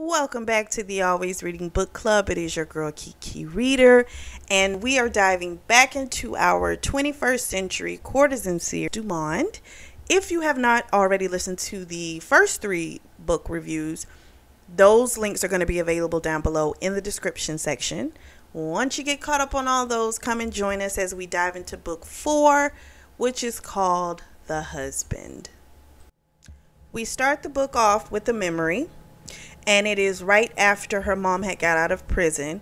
Welcome back to the Always Reading Book Club. It is your girl Kiki Reader, and we are diving back into our 21st century courtesan series, Dumond. If you have not already listened to the first three book reviews, those links are going to be available down below in the description section. Once you get caught up on all those, come and join us as we dive into book 4, which is called The Husband. We start the book off with a memory. And it is right after her mom had got out of prison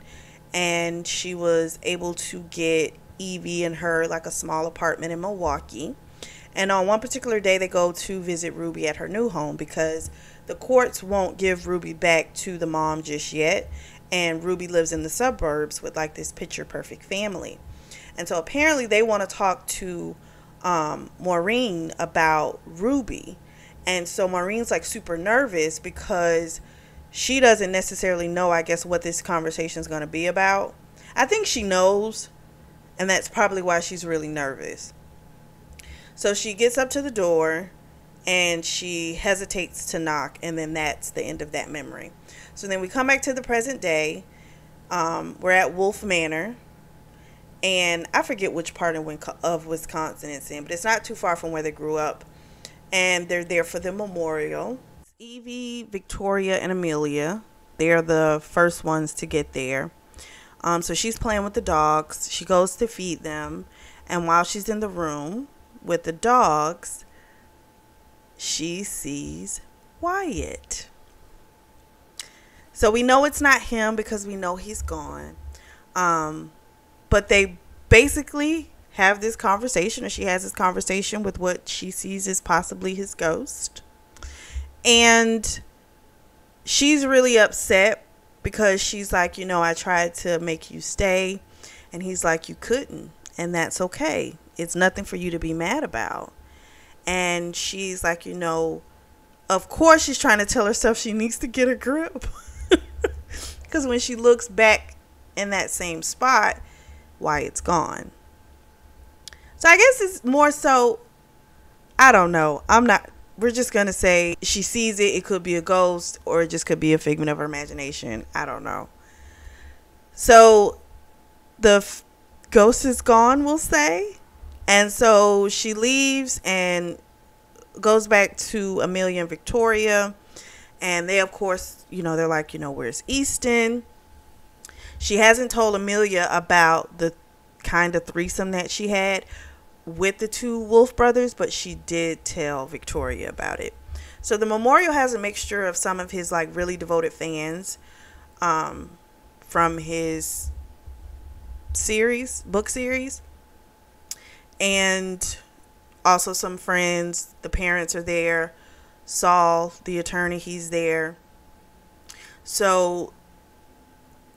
and she was able to get Evie and her like a small apartment in Milwaukee. And on one particular day, they go to visit Ruby at her new home because the courts won't give Ruby back to the mom just yet. And Ruby lives in the suburbs with like this picture perfect family. And so apparently they want to talk to Maureen about Ruby. And so Maureen's like super nervous because she doesn't necessarily know, I guess, what this conversation is going to be about. I think she knows, and that's probably why she's really nervous. So she gets up to the door, and she hesitates to knock, and then that's the end of that memory. So then we come back to the present day. We're at Wolf Manor, and I forget which part of Wisconsin it's in, but it's not too far from where they grew up, and they're there for the memorial. Evie, Victoria, and Amelia, they're the first ones to get there. So she's playing with the dogs. She goes to feed them. And while she's in the room with the dogs, she sees Wyatt. So we know it's not him because we know he's gone. But they basically have this conversation, or she has this conversation with what she sees as possibly his ghost. And she's really upset because she's like, I tried to make you stay. And he's like, you couldn't. And that's okay. It's nothing for you to be mad about. And she's like, of course she's trying to tell herself she needs to get a grip. Because when she looks back in that same spot, Wyatt's gone. So I guess it's more so, I don't know. We're just going to say she sees it. It could be a ghost, or it just could be a figment of her imagination. I don't know. So the ghost is gone, we'll say. And so she leaves and goes back to Amelia and Victoria. And they, of course, they're like, where's Easton? She hasn't told Amelia about the kind of threesome that she had with the two Wolf brothers, but she did tell Victoria about it. So the memorial has a mixture of some of his like really devoted fans from his book series, and also some friends. The parents are there. Saul, the attorney, he's there. So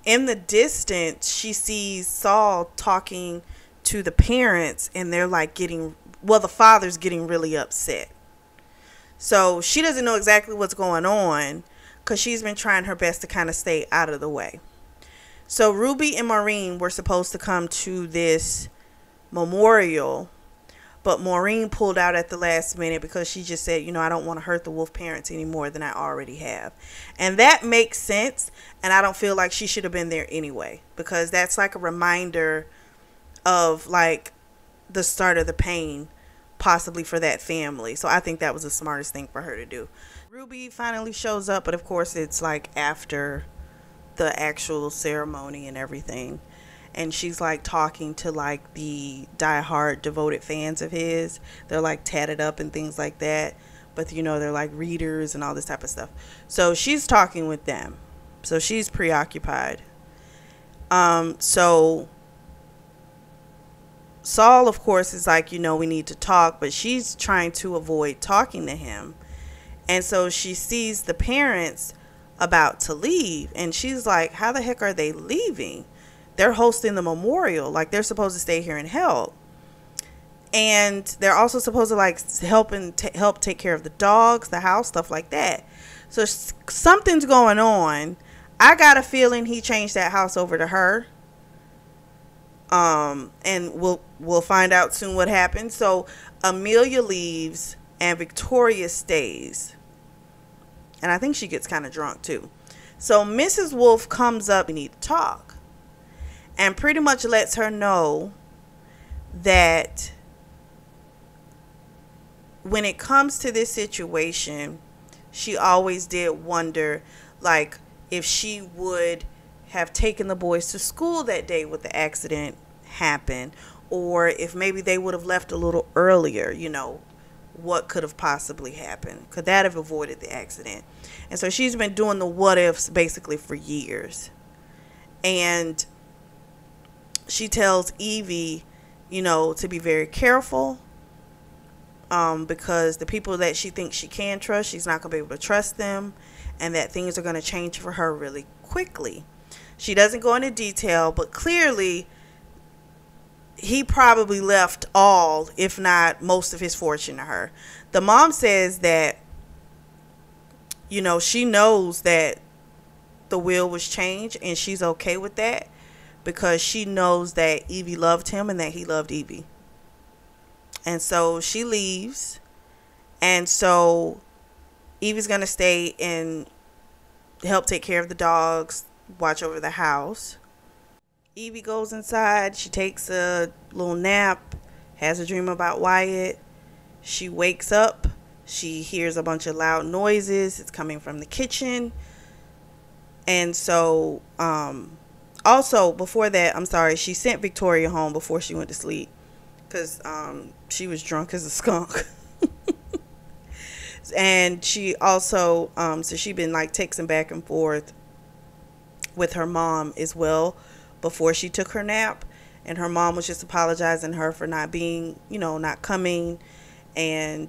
in the distance, she sees Saul talking to the parents, and they're like the father's getting really upset. So she doesn't know exactly what's going on because she's been trying her best to kind of stay out of the way. So Ruby and Maureen were supposed to come to this memorial, but Maureen pulled out at the last minute because she just said, I don't want to hurt the Wolf parents any more than I already have. And that makes sense, and I don't feel like she should have been there anyway, because that's like a reminder of like the start of the pain possibly for that family. So I think that was the smartest thing for her to do. Ruby finally shows up, but of course it's like after the actual ceremony and everything, and she's like talking to like the diehard devoted fans of his. They're like tatted up and things like that, but they're like readers and all this type of stuff. So she's talking with them, so she's preoccupied. So Saul, of course, is like, we need to talk, but she's trying to avoid talking to him. And so she sees the parents about to leave, and she's like, how the heck are they leaving? They're hosting the memorial. Like, they're supposed to stay here and help. And they're also supposed to like help take care of the dogs, the house, stuff like that. So something's going on. I got a feeling he changed that house over to her. And we'll find out soon what happens. So Amelia leaves and Victoria stays. And I think she gets kind of drunk too. So Mrs. Wolf comes up, we need to talk, and pretty much lets her know that when it comes to this situation, she always did wonder, like, if she would have taken the boys to school that day when the accident happened, or if maybe they would have left a little earlier, what could have possibly happened? Could that have avoided the accident? And so she's been doing the what ifs basically for years. And she tells Evie, to be very careful, because the people that she thinks she can trust, she's not going to be able to trust them, and that things are going to change for her really quickly. She doesn't go into detail, but clearly he probably left all, if not most of his fortune to her. The mom says that, she knows that the will was changed, and she's okay with that because she knows that Evie loved him and that he loved Evie. And so she leaves, and so Evie's going to stay and help take care of the dogs, watch over the house. Evie goes inside. She takes a little nap, has a dream about Wyatt. She wakes up. She hears a bunch of loud noises. It's coming from the kitchen. And so, also, before that, I'm sorry, she sent Victoria home before she went to sleep because she was drunk as a skunk. And she also, so she'd been like texting back and forth with her mom as well before she took her nap. And her mom was just apologizing to her for not being, not coming. And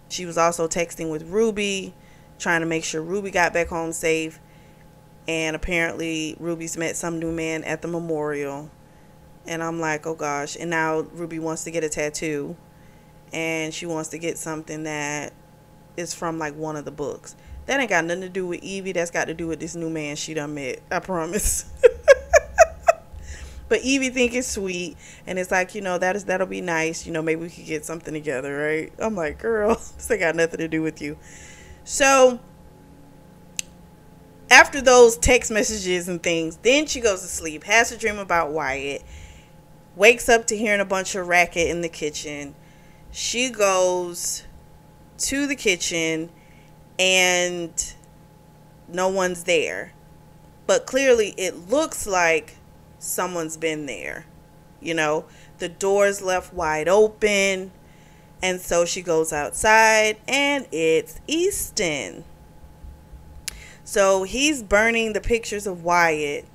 she was also texting with Ruby, trying to make sure Ruby got back home safe. And apparently Ruby's met some new man at the memorial. And I'm like, oh gosh. And now Ruby wants to get a tattoo. And she wants to get something that is from like one of the books. That ain't got nothing to do with Evie. That's got to do with this new man she done met. I promise. But Evie think it's sweet. And it's like, that'll be nice. Maybe we could get something together, right? I'm like, girl, this ain't got nothing to do with you. So after those text messages and things, then she goes to sleep, has a dream about Wyatt, wakes up to hearing a bunch of racket in the kitchen. She goes to the kitchen and no one's there. But clearly it looks like someone's been there. The door's left wide open. And so she goes outside and it's Easton. So he's burning the pictures of Wyatt.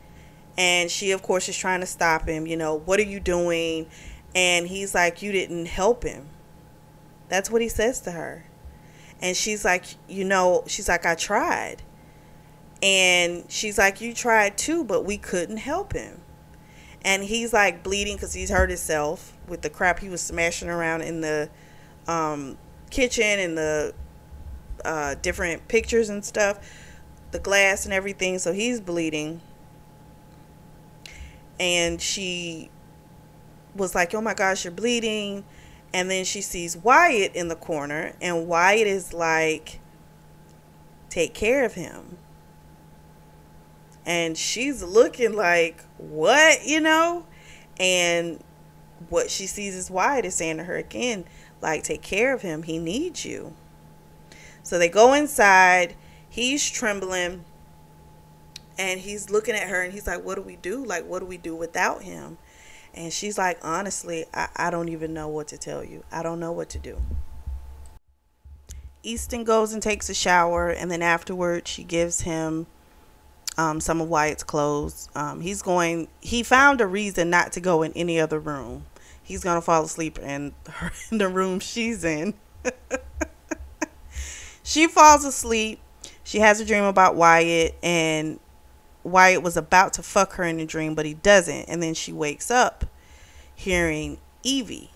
And she, of course, is trying to stop him. What are you doing? And he's like, you didn't help him. That's what he says to her. And she's like, I tried. And she's like, you tried too, but we couldn't help him. And he's like bleeding because he's hurt himself with the crap he was smashing around in the kitchen and the different pictures and stuff, the glass and everything. So he's bleeding. And she was like, oh my gosh, you're bleeding. And then she sees Wyatt in the corner, and Wyatt is like, take care of him. And she's looking like, what, And what she sees is Wyatt is saying to her again, like, take care of him. He needs you. So they go inside. He's trembling. And he's looking at her, and he's like, what do we do? Like, what do we do without him? And she's like, honestly, I don't even know what to tell you. I don't know what to do. Easton goes and takes a shower, and then afterwards she gives him some of Wyatt's clothes. He found a reason not to go in any other room. He's going to fall asleep in the room she's in. She falls asleep. She has a dream about Wyatt, and Wyatt was about to fuck her in the dream, but he doesn't. And then she wakes up hearing Evie,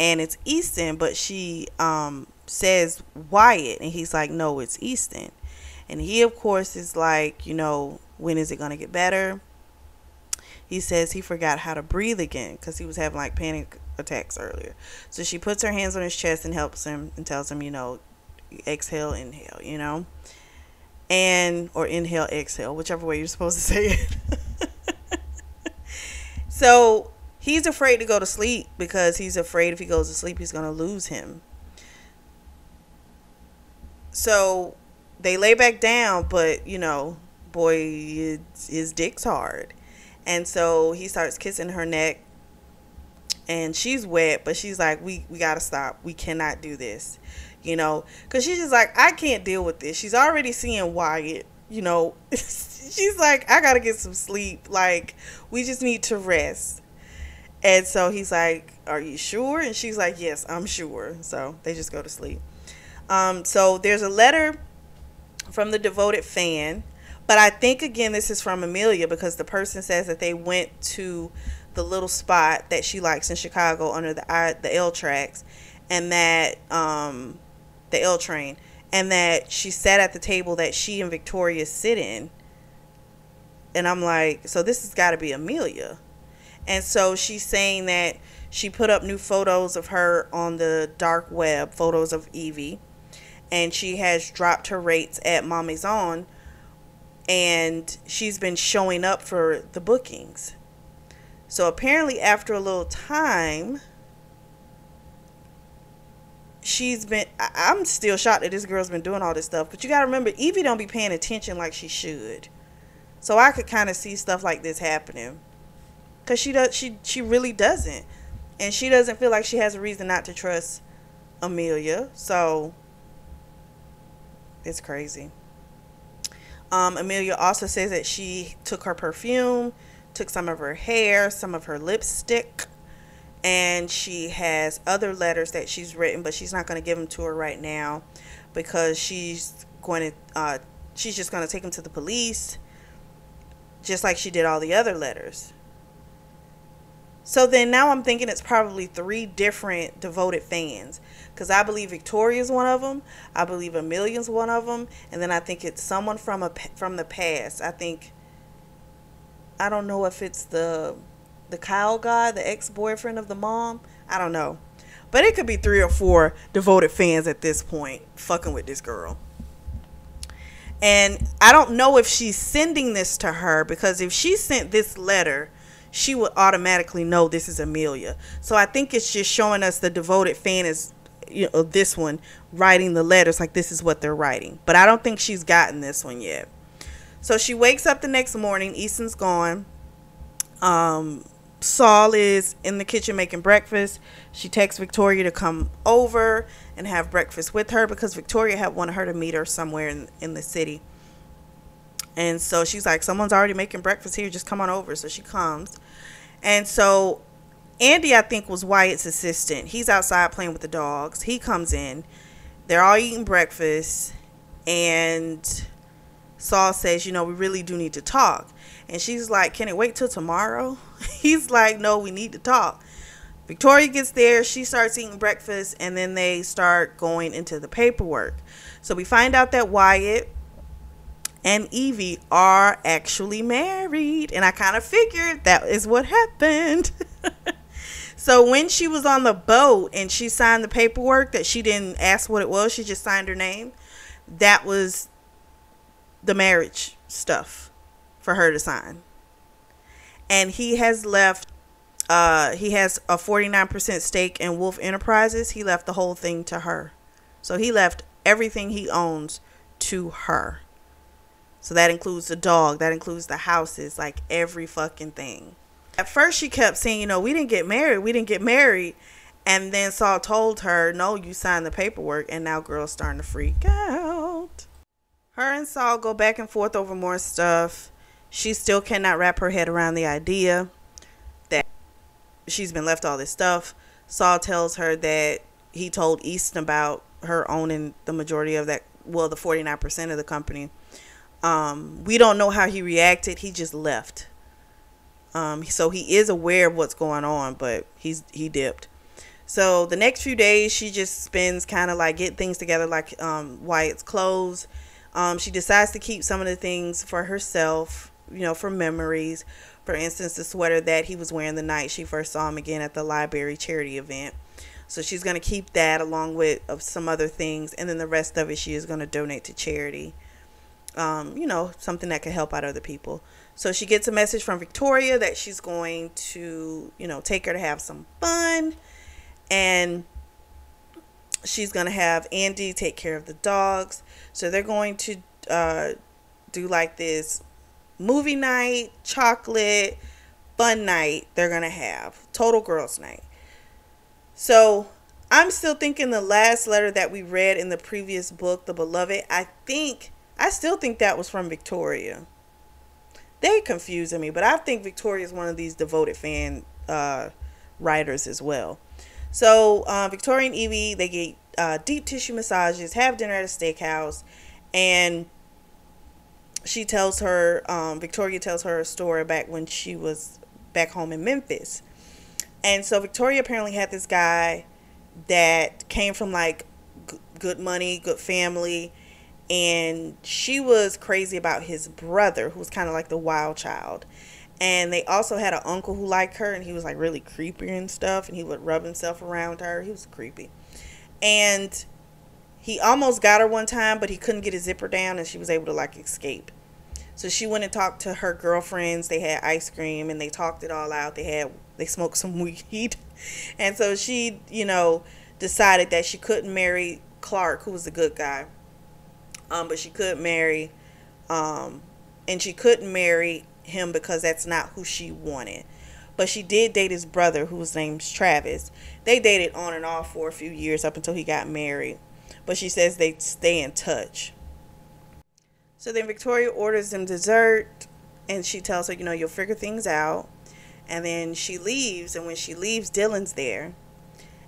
and it's Easton, but she says Wyatt, and he's like, no, it's Easton. And he, of course, is like, when is it going to get better? He says he forgot how to breathe again because he was having like panic attacks earlier. So she puts her hands on his chest and helps him and tells him, exhale, inhale, and or inhale, exhale, whichever way you're supposed to say it. So he's afraid to go to sleep because he's afraid if he goes to sleep, he's going to lose him. So they lay back down, but you know, boy, his dick's hard. And so he starts kissing her neck, and she's wet, but she's like, we got to stop. We cannot do this, you know, because she's just like, I can't deal with this. She's already seeing Wyatt, you know. She's like, I got to get some sleep. Like, we just need to rest. And so he's like, are you sure? And she's like, yes, I'm sure. So they just go to sleep. So there's a letter from the devoted fan, but I think again this is from Amelia, because the person says that they went to the little spot that she likes in Chicago under the L tracks, and that the L train, and that she sat at the table that she and Victoria sit in. And I'm like, so this has got to be Amelia. And so she's saying that she put up new photos of her on the dark web, photos of Evie, and she has dropped her rates at Ma Maison, and she's been showing up for the bookings. So apparently after a little time, I'm still shocked that this girl's been doing all this stuff, but you got to remember, Evie don't be paying attention like she should. So I could kind of see stuff like this happening, because she really doesn't, and she doesn't feel like she has a reason not to trust Amelia. So it's crazy. Amelia also says that she took her perfume, took some of her hair, some of her lipstick, and she has other letters that she's written, but she's not going to give them to her right now, because she's just going to take them to the police, just like she did all the other letters. So then now I'm thinking it's probably 3 different devoted fans, because I believe Victoria's one of them, I believe Amelia's one of them, and then I think it's someone from the past. I don't know if it's the Kyle guy, the ex-boyfriend of the mom. I don't know, but it could be 3 or 4 devoted fans at this point fucking with this girl. And I don't know if she's sending this to her, because if she sent this letter, she would automatically know this is Amelia. So I think it's just showing us the devoted fan is, you know, this one writing the letters, like this is what they're writing. But I don't think she's gotten this one yet. So she wakes up the next morning. Easton's gone. Saul is in the kitchen making breakfast. She texts Victoria to come over and have breakfast with her, because Victoria had wanted her to meet her somewhere in the city. And so she's like, someone's already making breakfast here, just come on over. So she comes. And so Andy, I think, was Wyatt's assistant. He's outside playing with the dogs. He comes in. They're all eating breakfast. And Saul says, you know, we really do need to talk. And she's like, can it wait till tomorrow? He's like, no, we need to talk. Victoria gets there. She starts eating breakfast. And then they start going into the paperwork. So we find out that Wyatt and Evie are actually married. And I kind of figured that is what happened. So when she was on the boat and she signed the paperwork that she didn't ask what it was, she just signed her name. That was the marriage stuff for her to sign. And he has left, he has a 49% stake in Wolf Enterprises. He left the whole thing to her. So he left everything he owns to her. So that includes the dog. That includes the houses. Like every fucking thing. At first she kept saying, you know, we didn't get married. We didn't get married. And then Saul told her, no, you signed the paperwork. And now girl's starting to freak out. Her and Saul go back and forth over more stuff. She still cannot wrap her head around the idea that she's been left all this stuff. Saul tells her that he told Easton about her owning the majority of that, well, the 49% of the company. We don't know how he reacted. He just left. So he is aware of what's going on, but he dipped. So the next few days, she just spends kind of like getting things together, like Wyatt's clothes. She decides to keep some of the things for herself, you know, for memories. For instance, the sweater that he was wearing the night she first saw him again at the library charity event. So she's going to keep that along with some other things. And then the rest of it she is going to donate to charity. something that can help out other people. So she gets a message from Victoria that she's going to, take her to have some fun. And she's going to have Andy take care of the dogs. So they're going to do like this movie night, chocolate, fun night they're going to have. Total girls' night. So I'm still thinking the last letter that we read in the previous book, The Beloved, I still think that was from Victoria. They confusing me, but I think Victoria is one of these devoted fan writers as well. So Victoria and Evie, they get deep tissue massages, have dinner at a steakhouse, and she tells her, Victoria tells her a story back when she was back home in Memphis. And so Victoria apparently had this guy that came from like good money, good family, and she was crazy about his brother, who was kind of like the wild child. And they also had an uncle who liked her, and he was like really creepy and stuff, and he would rub himself around her. He was creepy. And he almost got her one time, but he couldn't get his zipper down, and she was able to like escape. So she went and talked to her girlfriends. They had ice cream and they talked it all out. They smoked some weed. And so she, decided that she couldn't marry Clark, who was a good guy. But she could marry, and she couldn't marry him because that's not who she wanted. But she did date his brother, whose name's Travis. They dated on and off for a few years up until he got married. But she says they stay in touch. So then Victoria orders them dessert, and she tells her, you'll figure things out. And then she leaves, and when she leaves, Dylan's there.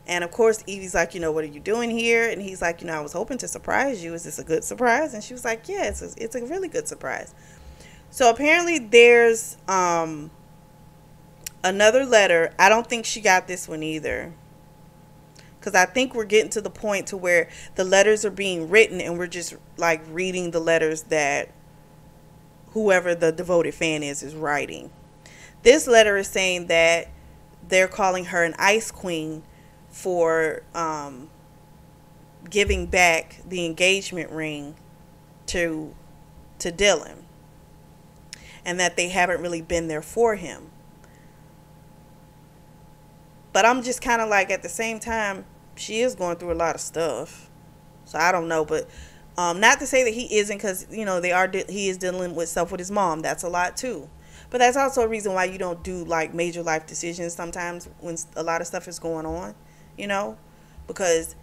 And of course, Evie's like, what are you doing here? And he's like, I was hoping to surprise you. Is this a good surprise? And she was like, yeah, it's a really good surprise. So apparently there's another letter. I don't think she got this one either, because I think we're getting to the point to where the letters are being written and we're just like reading the letters that whoever the devoted fan is writing. This letter is saying that they're calling her an ice queen for giving back the engagement ring to Dylan, and that they haven't really been there for him. But I'm just kind of like, at the same time, she is going through a lot of stuff. So I don't know, but not to say that he isn't, because he is dealing with stuff with his mom. That's a lot too. But that's also a reason why you don't do like major life decisions sometimes when a lot of stuff is going on, because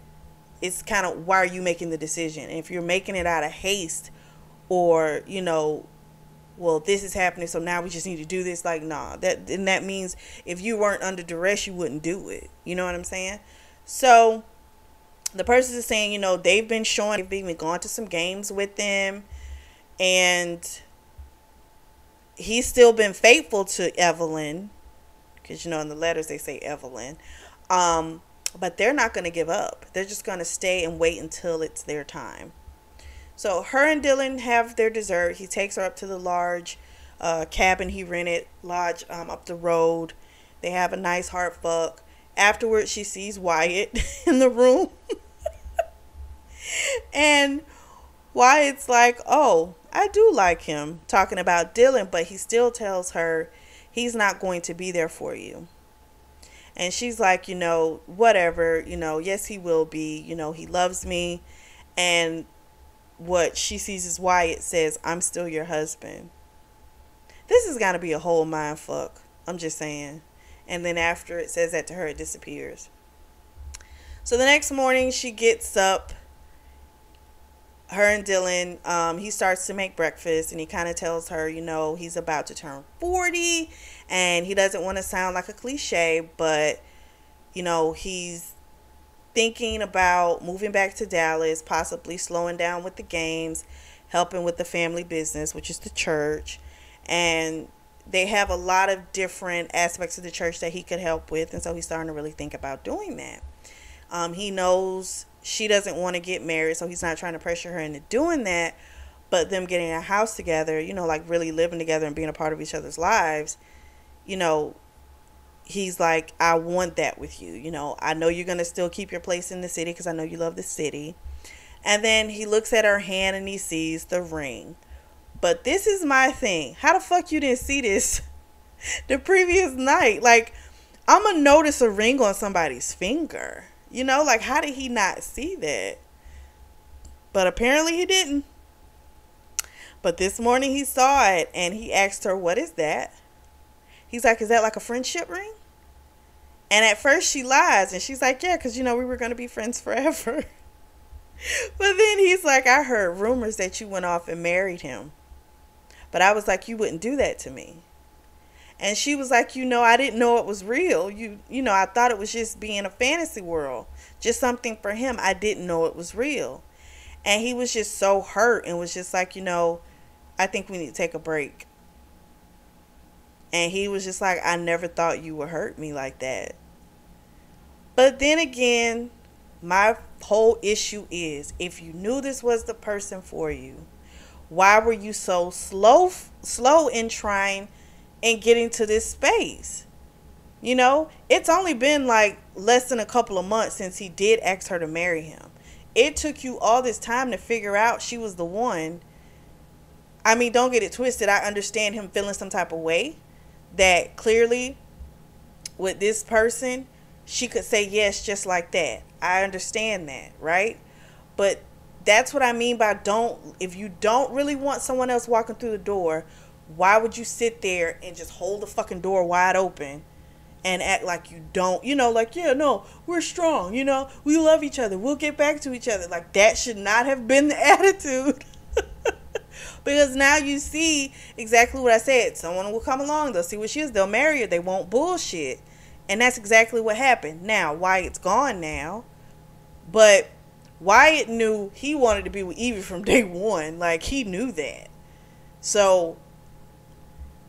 it's kind of, why are you making the decision? And if you're making it out of haste, or well, this is happening, so now we just need to do this, like, nah, that means if you weren't under duress, you wouldn't do it. You know what I'm saying? So the person is saying, they've been showing, they've even gone to some games with them, and he's still been faithful to Evelyn, because in the letters they say Evelyn, but they're not going to give up. They're just going to stay and wait until it's their time. So her and Dylan have their dessert. He takes her up to the large cabin he rented, lodge up the road. They have a nice hard fuck. Afterwards, she sees Wyatt in the room. And Wyatt's like, oh, I do like him, talking about Dylan, but he still tells her he's not going to be there for you. And she's like, whatever, yes, he will be, he loves me. And what she sees is Wyatt says, I'm still your husband. This is going to be a whole mind fuck. I'm just saying. And then after it says that to her, it disappears. So the next morning she gets up, her and Dylan, he starts to make breakfast, and he kind of tells her, he's about to turn 40, and he doesn't want to sound like a cliche, but, he's thinking about moving back to Dallas, possibly slowing down with the games, helping with the family business, which is the church. And they have a lot of different aspects of the church that he could help with, and so he's starting to really think about doing that. He knows she doesn't want to get married, so he's not trying to pressure her into doing that, but them getting a house together, like really living together and being a part of each other's lives, he's like, I want that with you. I know you're going to still keep your place in the city because I know you love the city. And then he looks at her hand and he sees the ring, But this is my thing. How the fuck you didn't see this the previous night? Like, I'm going to notice a ring on somebody's finger. You know, like, how did he not see that? But apparently he didn't. But this morning he saw it and he asked her, what is that? He's like, is that like a friendship ring? And at first she lies and she's like, yeah, because, you know, we were going to be friends forever. But then he's like, I heard rumors that you went off and married him. But I was like, you wouldn't do that to me. And she was like, you know, I didn't know it was real. You know, I thought it was just being a fantasy world. Just something for him. I didn't know it was real. And he was just so hurt and was just like, you know, I think we need to take a break. And he was just like, I never thought you would hurt me like that. But then again, my whole issue is, if you knew this was the person for you, why were you so slow in trying and getting to this space? You know, it's only been like less than a couple of months since he did ask her to marry him. It took you all this time to figure out she was the one. I mean, don't get it twisted. I understand him feeling some type of way, that clearly with this person, she could say yes just like that. I understand that, right? But that's what I mean by if you don't really want someone else walking through the door, why would you sit there and just hold the fucking door wide open and act like you don't, you know, like, yeah, no, we're strong, you know, we love each other, we'll get back to each other. Like, that should not have been the attitude. Because now you see exactly what I said. Someone will come along, they'll see what she is, they'll marry her, they won't bullshit. And that's exactly what happened. Now, Wyatt's gone now, but Wyatt knew he wanted to be with Evie from day one. Like, he knew that. So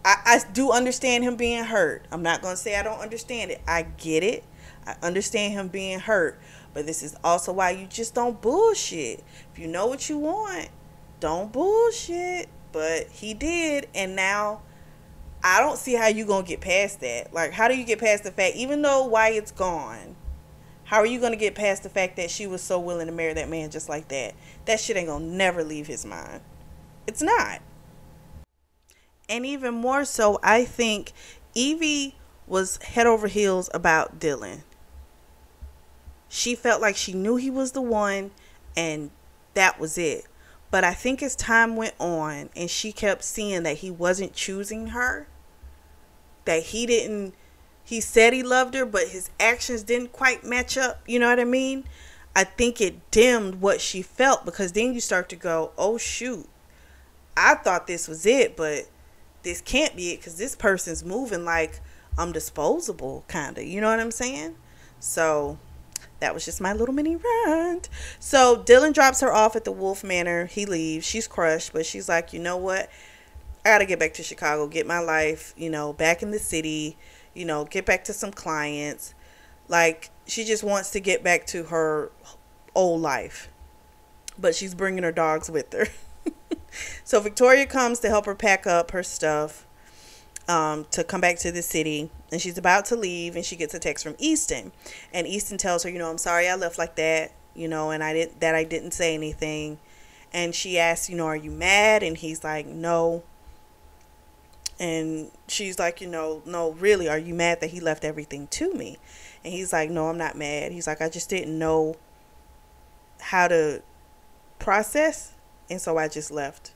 I do understand him being hurt. I'm not going to say I don't understand it. I get it. I understand him being hurt. But this is also why you just don't bullshit. If you know what you want, don't bullshit. But he did. And now I don't see how you going to get past that. Like, how do you get past the fact, even though Wyatt's gone, how are you going to get past the fact that she was so willing to marry that man just like that? That shit ain't going to never leave his mind. It's not. And even more so, I think Evie was head over heels about Dylan. She felt like she knew he was the one, and that was it. But I think as time went on and she kept seeing that he wasn't choosing her, that he said he loved her, but his actions didn't quite match up, you know what I mean? I think it dimmed what she felt, because then you start to go, oh shoot, I thought this was it, but this can't be it, because this person's moving like I'm disposable, kind of, you know what I'm saying? So that was just my little mini rant. So Dylan drops her off at the Wolf Manor. He leaves. She's crushed, but she's like, you know what? I got to get back to Chicago, get my life, you know, back in the city, you know, get back to some clients. Like, she just wants to get back to her old life. But she's bringing her dogs with her. So Victoria comes to help her pack up her stuff to come back to the city. And she's about to leave, and she gets a text from Easton. And Easton tells her, you know, I'm sorry I left like that, you know, and I didn't say anything. And she asks, you know, are you mad? And he's like, no. And she's like, you know, no, really, are you mad that he left everything to me? And he's like, no, I'm not mad. He's like, I just didn't know how to process, and so I just left.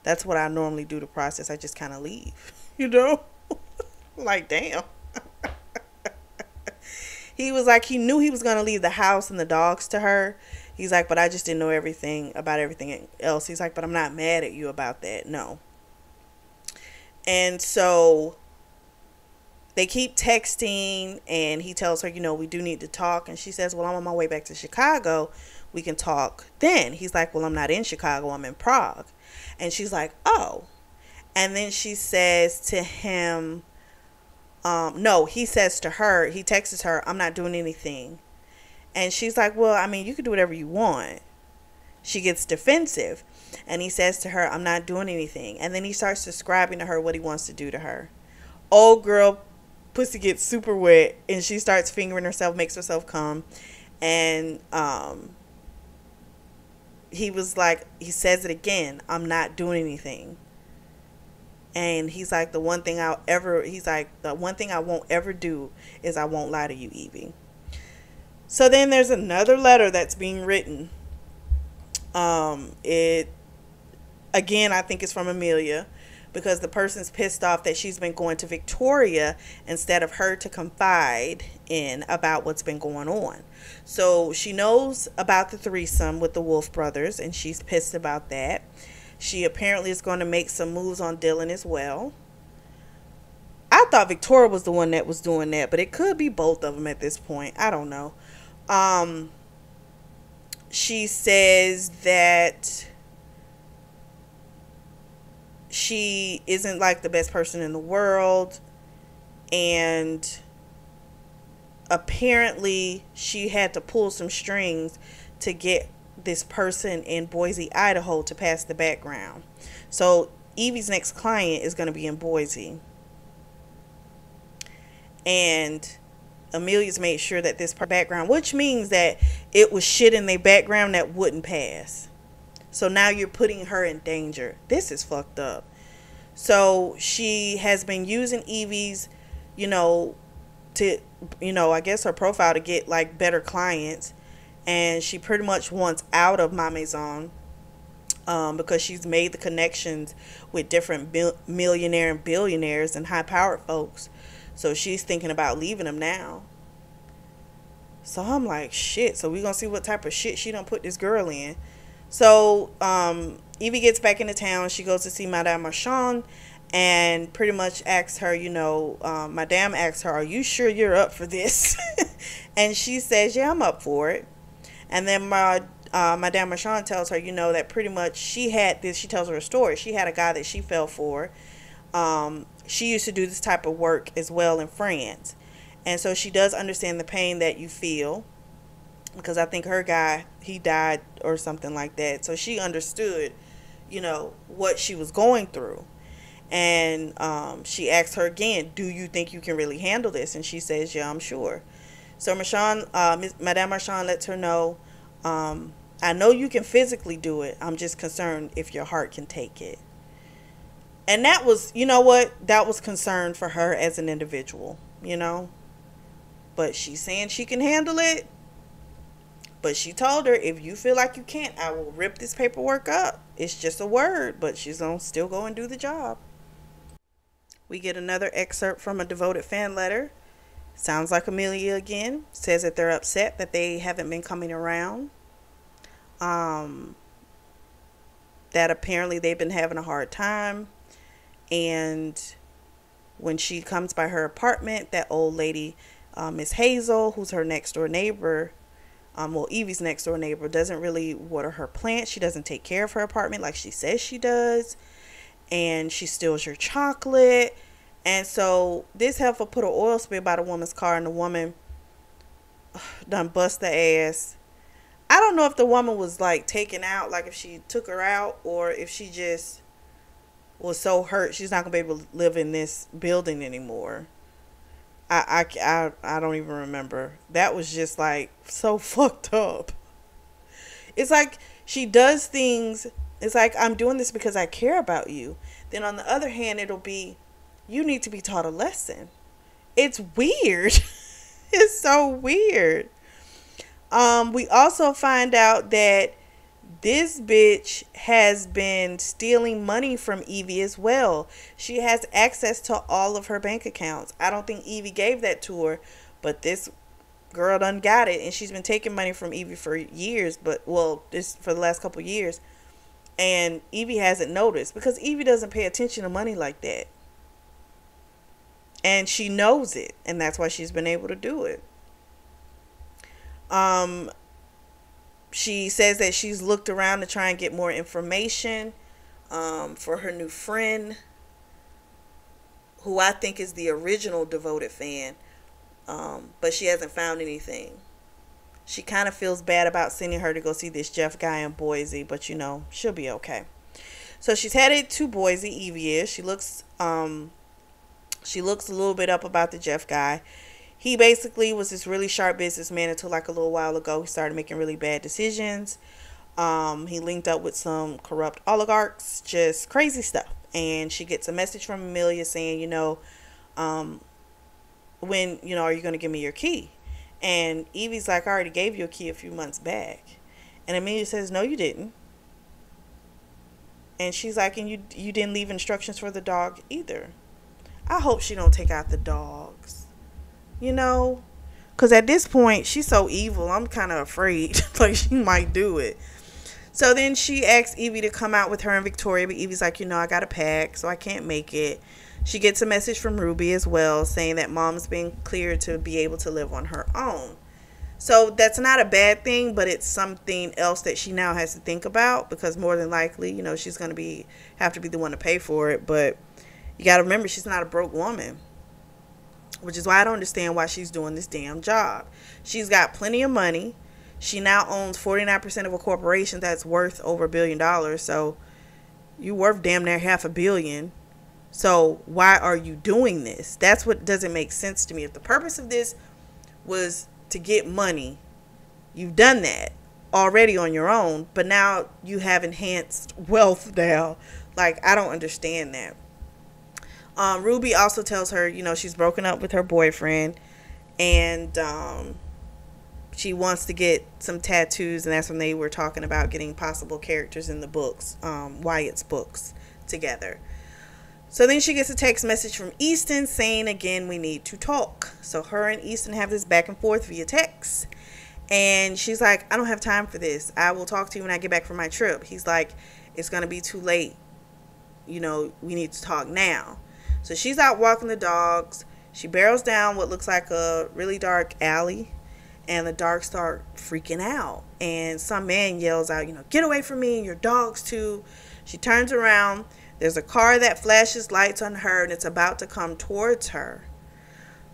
That's what I normally do to process. I just kind of leave, you know? Like, damn. He was like, he knew he was going to leave the house and the dogs to her. He's like, but I just didn't know everything about everything else. He's like, but I'm not mad at you about that. No. And so they keep texting, and he tells her, you know, we do need to talk. And she says, well, I'm on my way back to Chicago. We can talk then. He's like, well, I'm not in Chicago. I'm in Prague. And she's like, oh. And then she says to him, no, he says to her, he texts her, I'm not doing anything. And she's like, well, I mean, you can do whatever you want. She gets defensive. And he says to her, I'm not doing anything. And then he starts describing to her what he wants to do to her. Old girl pussy gets super wet, and she starts fingering herself, makes herself come. And he was like, he says it again, I'm not doing anything. And he's like, the one thing I won't ever do is I won't lie to you, Evie. So then there's another letter that's being written. It again, I think it's from Amelia, because the person's pissed off that she's been going to Victoria instead of her to confide in about what's been going on. So she knows about the threesome with the Wolf brothers, and she's pissed about that. She apparently is going to make some moves on Dylan as well. I thought Victoria was the one that was doing that, but it could be both of them at this point. I don't know. She says that she isn't like the best person in the world, and apparently she had to pull some strings to get this person in Boise, Idaho to pass the background. So Evie's next client is going to be in Boise, and Amelia's made sure that this background, which means that it was shit in their background that wouldn't pass. So now you're putting her in danger. This is fucked up. So she has been using Evie's, to, I guess her profile to get like better clients. And she pretty much wants out of Ma Maison, because she's made the connections with different millionaire and billionaires and high-powered folks. So she's thinking about leaving them now. So I'm like, shit. So we gonna see what type of shit she done put this girl in. So Evie gets back into town. She goes to see Madame Marchand and pretty much asks her, Madame asks her, are you sure you're up for this? And she says, yeah, I'm up for it. And then Madame Marchand tells her, that pretty much she had this. She tells her a story. She had a guy that she fell for. She used to do this type of work as well in France. And so she does understand the pain that you feel, because I think her guy, he died or something like that. So she understood, what she was going through. And she asked her again, do you think you can really handle this? And she says, yeah, I'm sure. So Madame Marchand lets her know, I know you can physically do it. I'm just concerned if your heart can take it. And that was, that was concern for her as an individual, But she's saying she can handle it. But she told her, if you feel like you can't, I will rip this paperwork up. It's just a word, but she's going to still go and do the job. We get another excerpt from a devoted fan letter. Sounds like Amelia again. Says that they're upset that they haven't been coming around. That apparently they've been having a hard time. And when she comes by her apartment, that old lady, Miss Hazel, who's her next door neighbor, Evie's next door neighbor, doesn't really water her plants. She doesn't take care of her apartment like she says she does. And she steals your chocolate. And so this heifer put an oil spill by the woman's car, and the woman done bust the ass. I don't know if the woman was like taken out, like if she took her out, or if she just was so hurt she's not gonna be able to live in this building anymore. I don't even remember. That was just like so fucked up. It's like she does things. It's like, I'm doing this because I care about you. Then on the other hand, it'll be, you need to be taught a lesson. It's weird. It's so weird. We also find out that this bitch has been stealing money from Evie as well. She has access to all of her bank accounts. I don't think Evie gave that to her, but this girl done got it, and she's been taking money from Evie for years, this for the last couple of years, and Evie hasn't noticed, because Evie doesn't pay attention to money like that, and she knows it, and that's why she's been able to do it. She says that she's looked around to try and get more information for her new friend, who I think is the original devoted fan, but she hasn't found anything. She kind of feels bad about sending her to go see this Jeff guy in Boise, but she'll be okay. So she's headed to Boise. Evie is. She looks a little bit up about the Jeff guy. He basically was this really sharp businessman until like a little while ago. He started making really bad decisions. He linked up with some corrupt oligarchs, just crazy stuff. and she gets a message from Amelia saying, when, are you going to give me your key? And Evie's like, I already gave you a key a few months back. And Amelia says, no, you didn't. And she's like, and you didn't leave instructions for the dog either. I hope she don't take out the dogs. Because at this point, she's so evil. I'm kind of afraid. Like, she might do it. So then she asks Evie to come out with her and Victoria. But Evie's like, I got to pack, so I can't make it. She gets a message from Ruby as well, saying that mom's been cleared to be able to live on her own. So that's not a bad thing, but it's something else that she now has to think about, because more than likely, she's going to have to be the one to pay for it. But you got to remember, she's not a broke woman, which is why I don't understand why she's doing this damn job. She's got plenty of money. She now owns 49% of a corporation that's worth over $1 billion. So you're worth damn near $500 million. So why are you doing this? That's what doesn't make sense to me. If the purpose of this was to get money, you've done that already on your own, but now you have enhanced wealth now. Like, I don't understand that. Ruby also tells her, she's broken up with her boyfriend, and she wants to get some tattoos, and that's when they were talking about getting possible characters in the books, Wyatt's books, together. So then she gets a text message from Easton saying, again, we need to talk. So her and Easton have this back and forth via text. And she's like, I don't have time for this. I will talk to you when I get back from my trip. He's like, it's going to be too late. We need to talk now. So she's out walking the dogs. She barrels down what looks like a really dark alley. And the dogs start freaking out. And some man yells out, get away from me and your dogs too. She turns around. There's a car that flashes lights on her, and it's about to come towards her.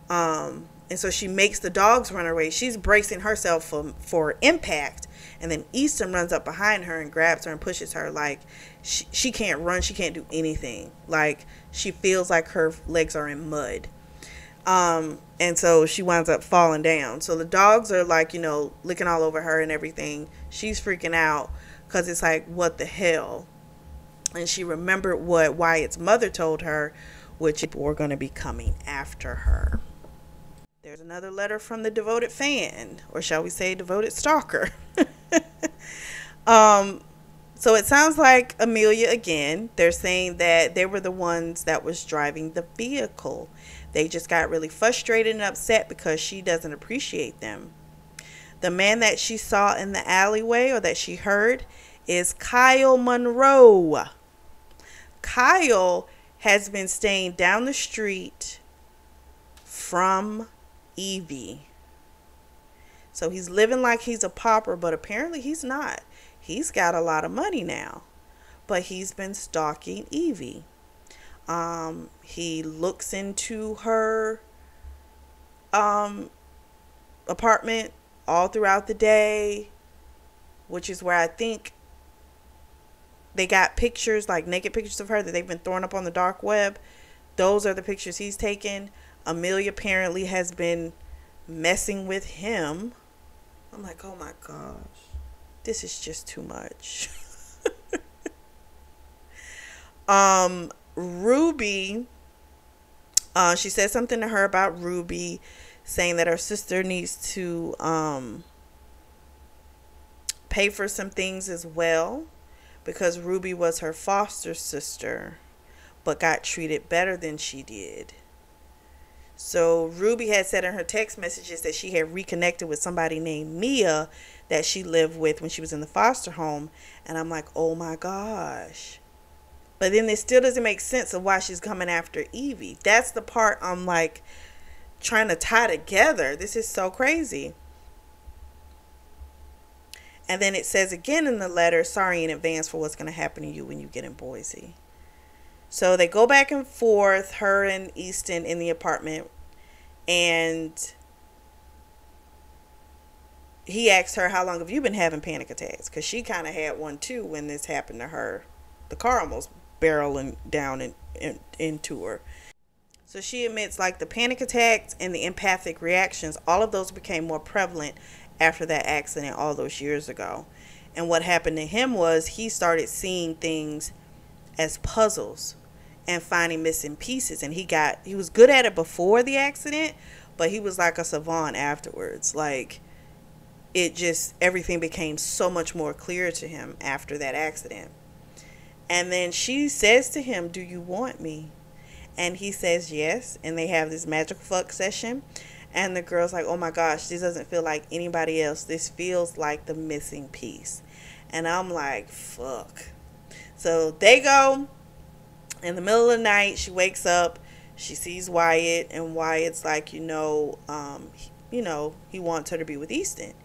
And so she makes the dogs run away. She's bracing herself for impact. And then Easton runs up behind her and grabs her and pushes her. Like, she can't run. She can't do anything. Like, she feels like her legs are in mud. And so she winds up falling down. So the dogs are like, licking all over her and everything. She's freaking out because it's like, what the hell? And she remembered what Wyatt's mother told her, which people were going to be coming after her. There's another letter from the devoted fan, or shall we say devoted stalker. So it sounds like Amelia again. They're saying that they were the ones that was driving the vehicle. They just got really frustrated and upset because she doesn't appreciate them. The man that she saw in the alleyway, or that she heard, is Kyle Monroe. Kyle has been staying down the street from Evie. So he's living like he's a pauper, but apparently he's not. He's got a lot of money now, but he's been stalking Evie. He looks into her apartment all throughout the day, which is where I think they got pictures, like naked pictures of her that they've been throwing up on the dark web. Those are the pictures he's taken. Amelia apparently has been messing with him. I'm like, oh my gosh, this is just too much. Ruby, she said something to her about Ruby, saying that her sister needs to pay for some things as well, because Ruby was her foster sister, but got treated better than she did. So Ruby had said in her text messages that she had reconnected with somebody named Mia that she lived with when she was in the foster home. And I'm like, oh my gosh. But then it still doesn't make sense of why she's coming after Evie. That's the part I'm like trying to tie together. This is so crazy. And then it says again in the letter, sorry in advance for what's going to happen to you when you get in Boise. So they go back and forth, her and Easton in the apartment. And he asks her, how long have you been having panic attacks? Because she kind of had one too when this happened to her. The car almost barreling down into her. So she admits, like, the panic attacks and the empathic reactions, all of those became more prevalent after that accident all those years ago. And what happened to him was he started seeing things as puzzles. and finding missing pieces. And he was good at it before the accident, but he was like a savant afterwards. Like, it just, everything became so much more clear to him after that accident. And then she says to him, "Do you want me?" And he says yes. And they have this magical fuck session. And the girl's like, "Oh my gosh, this doesn't feel like anybody else. This feels like the missing piece." And I'm like, fuck. So they go. In the middle of the night, she wakes up. She sees Wyatt. And Wyatt's like, he wants her to be with Easton.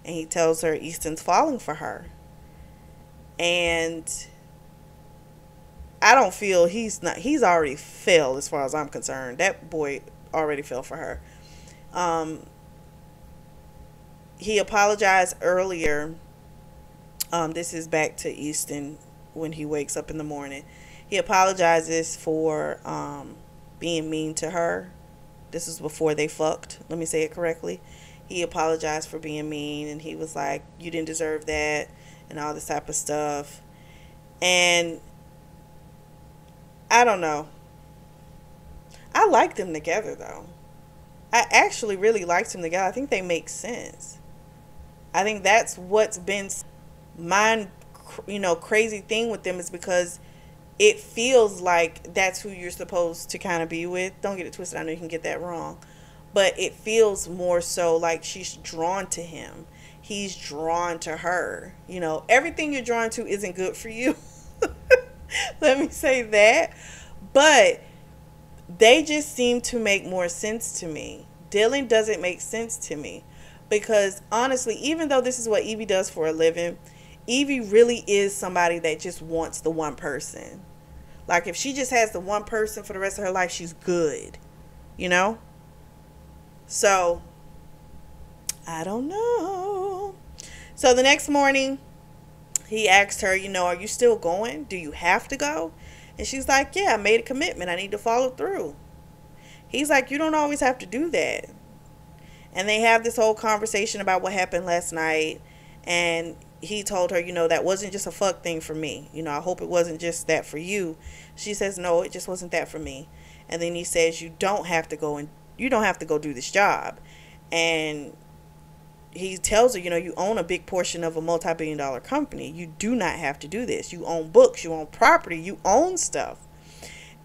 And he tells her Easton's falling for her. And I don't feel he's already fell as far as I'm concerned. That boy already fell for her. He apologized earlier. This is back to Easton when he wakes up in the morning. He apologizes for being mean to her. This is before they fucked. Let me say it correctly. He apologized for being mean, and he was like, "You didn't deserve that," and all this type of stuff. And I don't know. I like them together, though. I actually really liked them together. I think they make sense. I think that's what's been crazy thing with them, is because it feels like that's who you're supposed to kind of be with. Don't get it twisted. I know you can get that wrong. But it feels more so like she's drawn to him. He's drawn to her. Everything you're drawn to isn't good for you. Let me say that. But they just seem to make more sense to me. Dylan doesn't make sense to me. Because honestly, even though this is what Evie does for a living, Evie really is somebody that just wants the one person. Like, if she just has the one person for the rest of her life, she's good. So, I don't know. So the next morning, he asked her, "Are you still going? Do you have to go?" And she's like, "Yeah, I made a commitment. I need to follow through." He's like, "You don't always have to do that." And they have this whole conversation about what happened last night. And he told her, "That wasn't just a fuck thing for me. I hope it wasn't just that for you." She says, "No, it just wasn't that for me." And then he says, you don't have to go do this job. And he tells her, you own a big portion of a multi-billion-dollar company. You do not have to do this. You own books, you own property, you own stuff.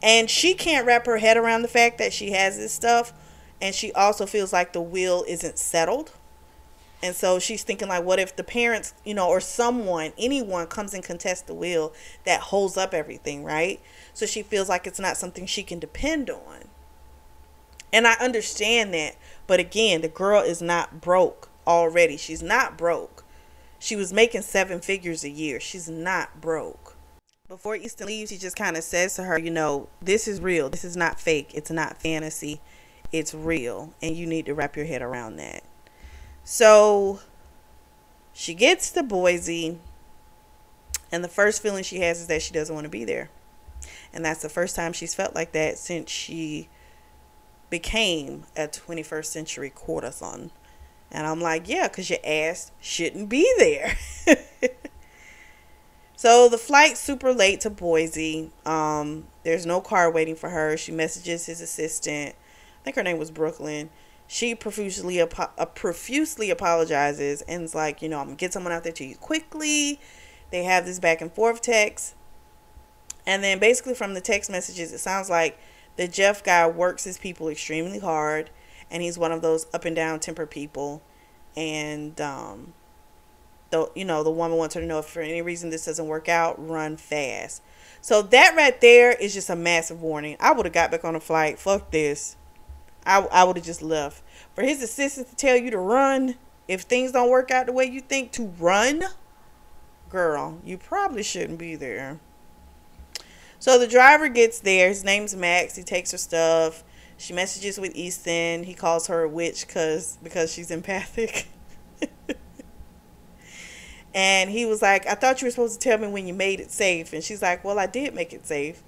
And she can't wrap her head around the fact that she has this stuff. And she also feels like the will isn't settled. And so she's thinking, like, what if the parents, or anyone comes and contests the will that holds up everything, right? So she feels like it's not something she can depend on. And I understand that. But again, the girl is not broke already. She's not broke. She was making 7 figures a year. She's not broke. Before Easton leaves, he just kind of says to her, this is real. This is not fake. It's not fantasy. It's real. And you need to wrap your head around that. So she gets to Boise, and the first feeling she has is that she doesn't want to be there. And that's the first time she's felt like that since she became a 21st century courtesan. And I'm like, yeah, because your ass shouldn't be there. So the flight's super late to Boise. There's no car waiting for her. She messages his assistant. I think her name was Brooklyn. She profusely apologizes and is like, I'm going to get someone out there to you quickly. They have this back and forth text. And then basically from the text messages, it sounds like the Jeff guy works his people extremely hard. And he's one of those up and down temper people. And, the woman wants her to know, if for any reason this doesn't work out, run fast. So that right there is just a massive warning. I would have got back on the flight. Fuck this. I would have just left. For his assistant to tell you to run, if things don't work out the way you think, to run, girl, you probably shouldn't be there. So the driver gets there. His name's Max. He takes her stuff. She messages with Easton. He calls her a witch because she's empathic. And he was like, "I thought you were supposed to tell me when you made it safe." And she's like, "Well, I did make it safe."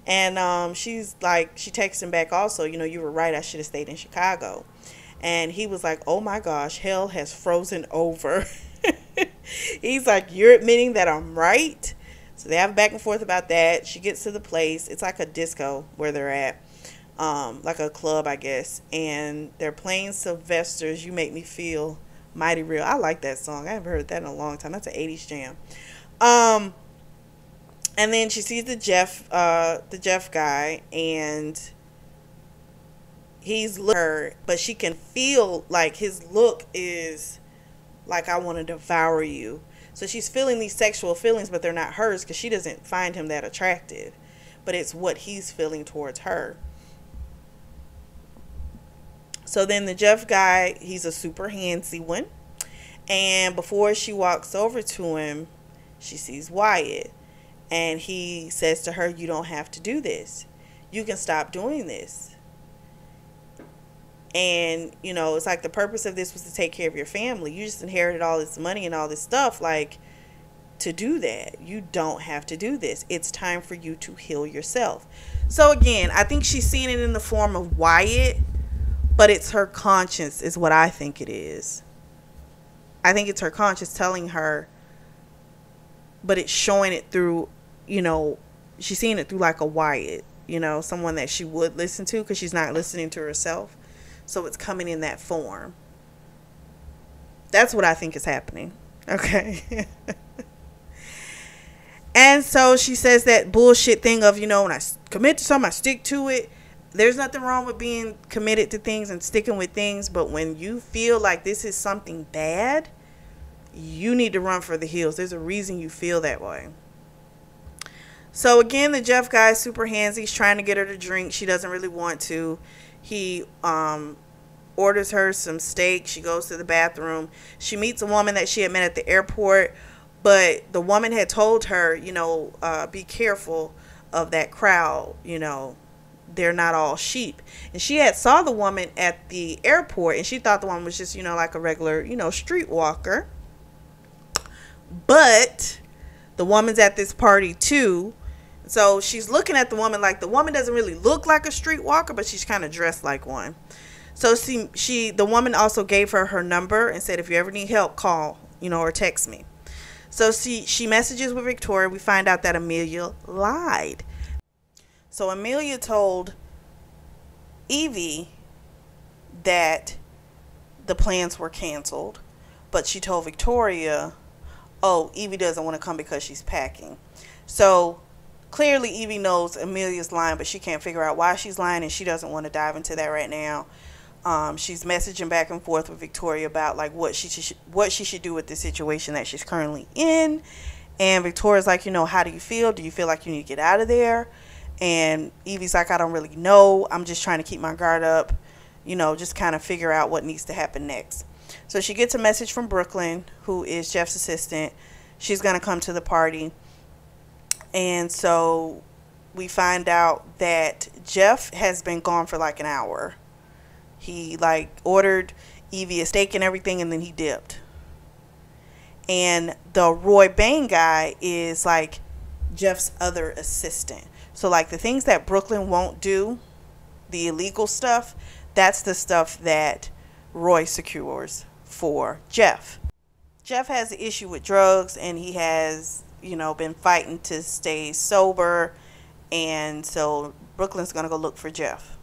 And she's like, she texts him back also, "You were right. I should have stayed in Chicago." And he was like, "Oh my gosh, hell has frozen over." He's like, "You're admitting that I'm right?" So they have a back and forth about that. She gets to the place. It's like a disco where they're at. Like a club, I guess. And they're playing Sylvester's You Make Me Feel Mighty Real. I like that song. I haven't heard that in a long time. That's an 80s jam. And then she sees the Jeff guy, and he's looking at her, but she can feel like his look is like, I want to devour you. So she's feeling these sexual feelings, but they're not hers because she doesn't find him that attractive. But it's what he's feeling towards her. So then the Jeff guy, he's a super handsy one. And before she walks over to him, she sees Wyatt. And he says to her, you don't have to do this. You can stop doing this. And, you know, it's like the purpose of this was to take care of your family. You just inherited all this money and all this stuff, like, to do that. You don't have to do this. It's time for you to heal yourself. So again, I think she's seeing it in the form of Wyatt, but it's her conscience is what I think it is. I think it's her conscience telling her, but it's showing it through, you know, she's seeing it through like a Wyatt, you know, someone that she would listen to because she's not listening to herself. So it's coming in that form. That's what I think is happening. Okay. And so she says that bullshit thing of, you know, when I commit to something, I stick to it. There's nothing wrong with being committed to things and sticking with things. But when you feel like this is something bad, you need to run for the hills. There's a reason you feel that way. So again, the Jeff guy is super handsy. He's trying to get her to drink. She doesn't really want to. He orders her some steak. She goes to the bathroom. She meets a woman that she had met at the airport. But the woman had told her, you know, be careful of that crowd. You know, they're not all sheep. And she had saw the woman at the airport. And she thought the woman was just, you know, like a regular, you know, street walker. But the woman's at this party too. So she's looking at the woman like the woman doesn't really look like a street walker, but she's kind of dressed like one. So the woman also gave her number and said, if you ever need help, call, you know, or text me. So she messages with Victoria. We find out that Amelia lied. So Amelia told Evie that the plans were canceled, but she told Victoria, oh, Evie doesn't want to come because she's packing. So clearly Evie knows Amelia's lying, but she can't figure out why she's lying, and she doesn't want to dive into that right now. She's messaging back and forth with Victoria about like what she should do with the situation that she's currently in. And Victoria's like, you know, how do you feel? Do you feel like you need to get out of there? And Evie's like, I don't really know. I'm just trying to keep my guard up, you know, just kind of figure out what needs to happen next. So she gets a message from Brooklyn, who is Jeff's assistant. She's going to come to the party. And so we find out that Jeff has been gone for like an hour. He like ordered Evie a steak and everything, and then he dipped. And the Roy Bain guy is like Jeff's other assistant. So like the things that Brooklyn won't do, the illegal stuff, that's the stuff that Roy secures for Jeff. Jeff has an issue with drugs, and he has, you know, been fighting to stay sober. And so Brooklyn's going to go look for Jeff.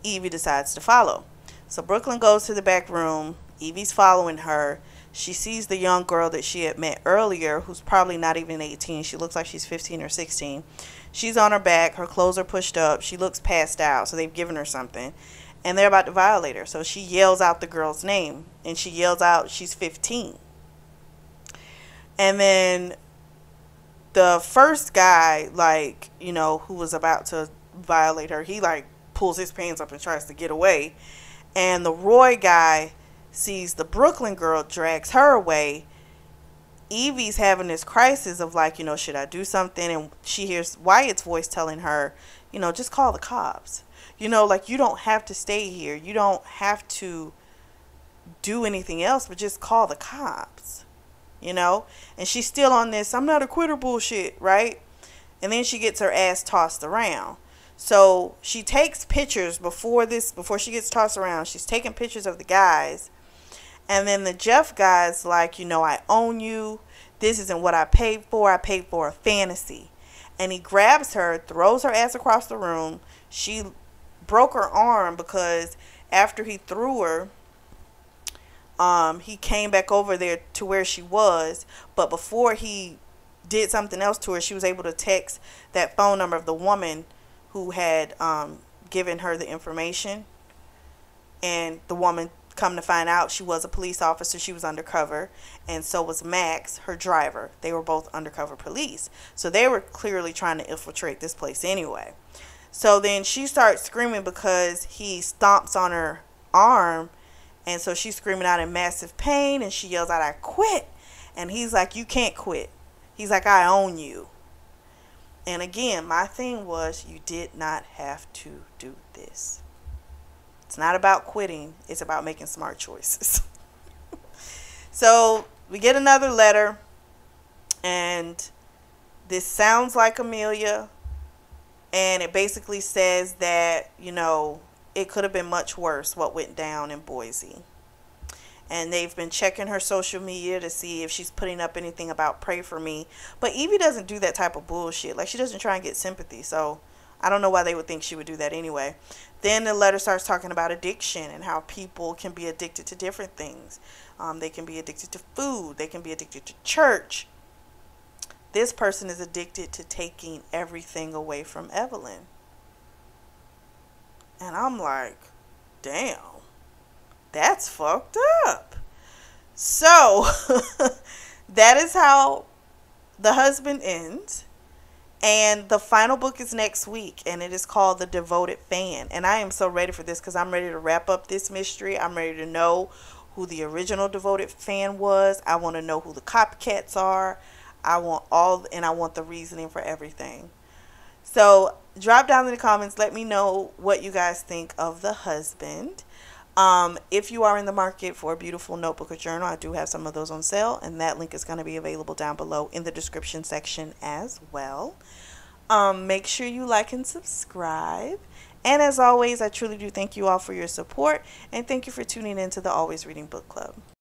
Evie decides to follow. So Brooklyn goes to the back room. Evie's following her. She sees the young girl that she had met earlier, who's probably not even 18. She looks like she's 15 or 16. She's on her back. Her clothes are pushed up. She looks passed out. So they've given her something. And they're about to violate her. So she yells out the girl's name. And she yells out she's 15. And then the first guy, like, you know, who was about to violate her, he like pulls his pants up and tries to get away. And the Roy guy sees the Brooklyn girl, drags her away. Evie's having this crisis of like, you know, should I do something? And she hears Wyatt's voice telling her, you know, just call the cops. You know, like, you don't have to stay here. You don't have to do anything else, but just call the cops. You know? And she's still on this, I'm not a quitter bullshit, right? And then she gets her ass tossed around. So she takes pictures before she gets tossed around. She's taking pictures of the guys. And then the Jeff guy's like, you know, I own you. This isn't what I paid for. I paid for a fantasy. And he grabs her, throws her ass across the room. She broke her arm because after he threw her, he came back over there to where she was. But before he did something else to her, she was able to text that phone number of the woman who had given her the information. And the woman, come to find out, she was a police officer. She was undercover, and so was Max, her driver. They were both undercover police, so they were clearly trying to infiltrate this place anyway. So then she starts screaming because he stomps on her arm, and so she's screaming out in massive pain, and she yells out, "I quit!" And he's like, "You can't quit." He's like, "I own you." And again, my thing was, you did not have to do this. It's not about quitting. It's about making smart choices. So we get another letter, and this sounds like Amelia, and it basically says that, you know, it could have been much worse what went down in Boise. And they've been checking her social media to see if she's putting up anything about pray for me. But Evie doesn't do that type of bullshit. Like, she doesn't try and get sympathy. So I don't know why they would think she would do that anyway. Then the letter starts talking about addiction and how people can be addicted to different things. They can be addicted to food. They can be addicted to church. This person is addicted to taking everything away from Evelyn. And I'm like, damn, that's fucked up. So that is how the husband ends. And the final book is next week, and it is called The Devoted Fan. And I am so ready for this because I'm ready to wrap up this mystery. I'm ready to know who the original Devoted Fan was. I want to know who the copycats are. I want the reasoning for everything. So drop down in the comments. Let me know what you guys think of The Husband. If you are in the market for a beautiful notebook or journal, I do have some of those on sale, and that link is going to be available down below in the description section as well. Make sure you like and subscribe. And as always, I truly do thank you all for your support, and thank you for tuning in to the Always Reading Book Club.